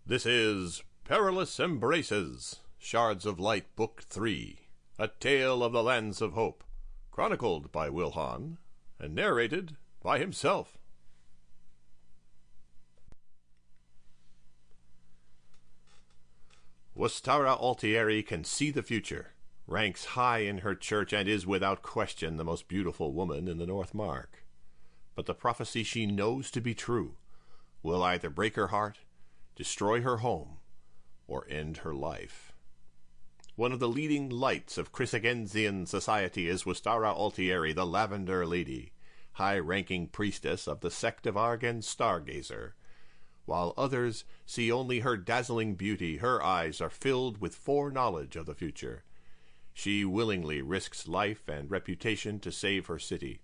This is Perilous Embraces, Shards of Light, Book 3, A Tale of the Lands of Hope, chronicled by Hahn, and narrated by himself. Wostara Altieri can see the future, ranks high in her church, and is without question the most beautiful woman in the North Mark. But the prophecy she knows to be true will either break her heart, destroy her home, or end her life. One of the leading lights of Cryssigensian society is Wostara Altieri, the Lavender Lady, high-ranking priestess of the sect of Argan Stargazer. While others see only her dazzling beauty, her eyes are filled with foreknowledge of the future. She willingly risks life and reputation to save her city,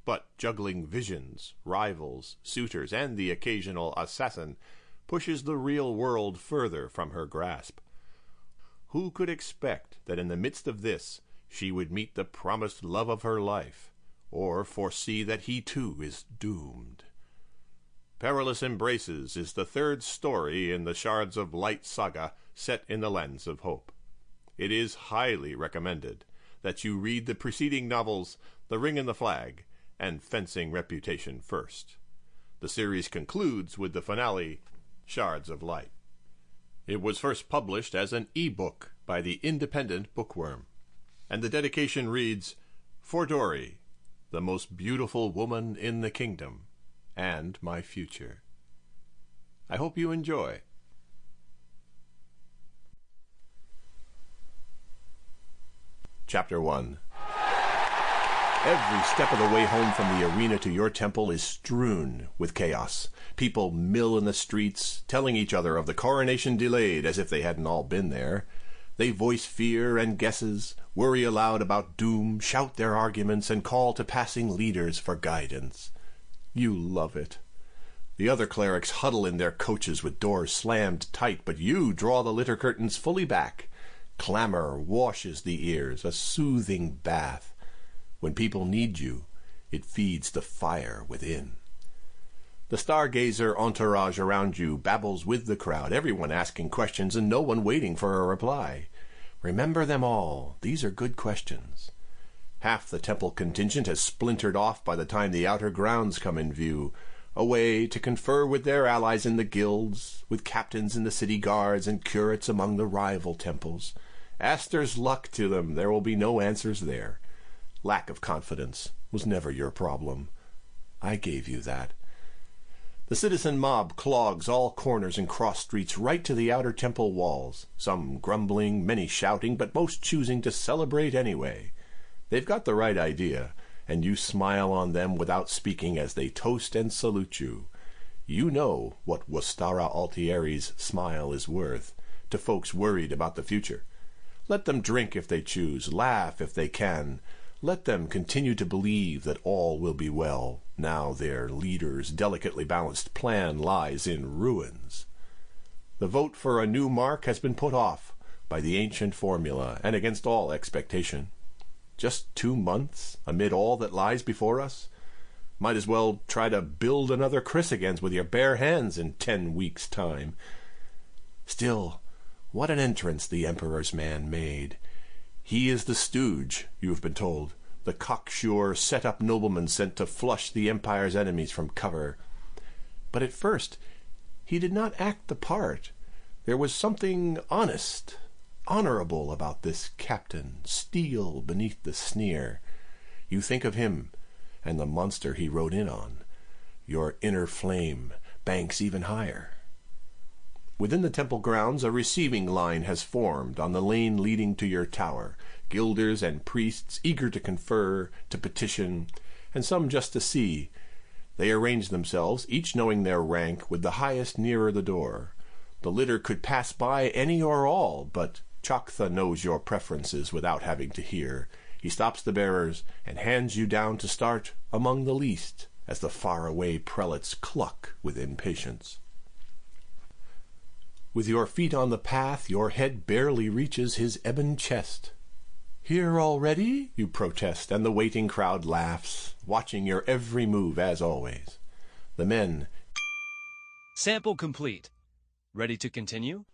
but juggling visions, rivals, suitors, and the occasional assassin pushes the real world further from her grasp. Who could expect that in the midst of this she would meet the promised love of her life, or foresee that he too is doomed? Perilous Embraces is the third story in the Shards of Light saga set in the Lands of Hope. It is highly recommended that you read the preceding novels, The Ring and the Flag, and Fencing Reputation first. The series concludes with the finale, Shards of Light. It was first published as an e-book by the Independent Bookworm, and the dedication reads, For Dory, the most beautiful woman in the kingdom, and my future. I hope you enjoy. Chapter 1. Every step of the way home from the arena to your temple is strewn with chaos. People mill in the streets, telling each other of the coronation delayed as if they hadn't all been there. They voice fear and guesses, worry aloud about doom, shout their arguments, and call to passing leaders for guidance. You love it. The other clerics huddle in their coaches with doors slammed tight, but you draw the litter curtains fully back. Clamor washes the ears, a soothing bath. When people need you, it feeds the fire within. The stargazer entourage around you babbles with the crowd, everyone asking questions and no one waiting for a reply. Remember them all. These are good questions. Half the temple contingent has splintered off by the time the outer grounds come in view, away to confer with their allies in the guilds, with captains in the city guards and curates among the rival temples. Aster's luck to them, there will be no answers there. Lack of confidence was never your problem. I gave you that. The citizen mob clogs all corners and cross streets right to the outer temple walls, some grumbling, many shouting, but most choosing to celebrate anyway. They've got the right idea, and you smile on them without speaking as they toast and salute you. You know what Wostara Altieri's smile is worth to folks worried about the future. Let them drink if they choose, laugh if they can. Let them continue to believe that all will be well, now their leader's delicately balanced plan lies in ruins. The vote for a new mark has been put off by the ancient formula, and against all expectation. Just 2 months amid all that lies before us? Might as well try to build another Cryssigens with your bare hands in 10 weeks' time. Still, what an entrance the Emperor's man made. He is the stooge, you have been told, the cocksure, set-up nobleman sent to flush the Empire's enemies from cover. But at first he did not act the part. There was something honest, honorable about this captain, steel beneath the sneer. You think of him and the monster he rode in on. Your inner flame banks even higher. Within the temple grounds, a receiving line has formed on the lane leading to your tower. Guilders and priests eager to confer, to petition, and some just to see. They arrange themselves, each knowing their rank, with the highest nearer the door. The litter could pass by any or all, but Choctha knows your preferences without having to hear. He stops the bearers and hands you down to start among the least, as the faraway prelates cluck with impatience. With your feet on the path, your head barely reaches his ebon chest. Here already? You protest, and the waiting crowd laughs, watching your every move as always. The men Sample complete. Ready to continue?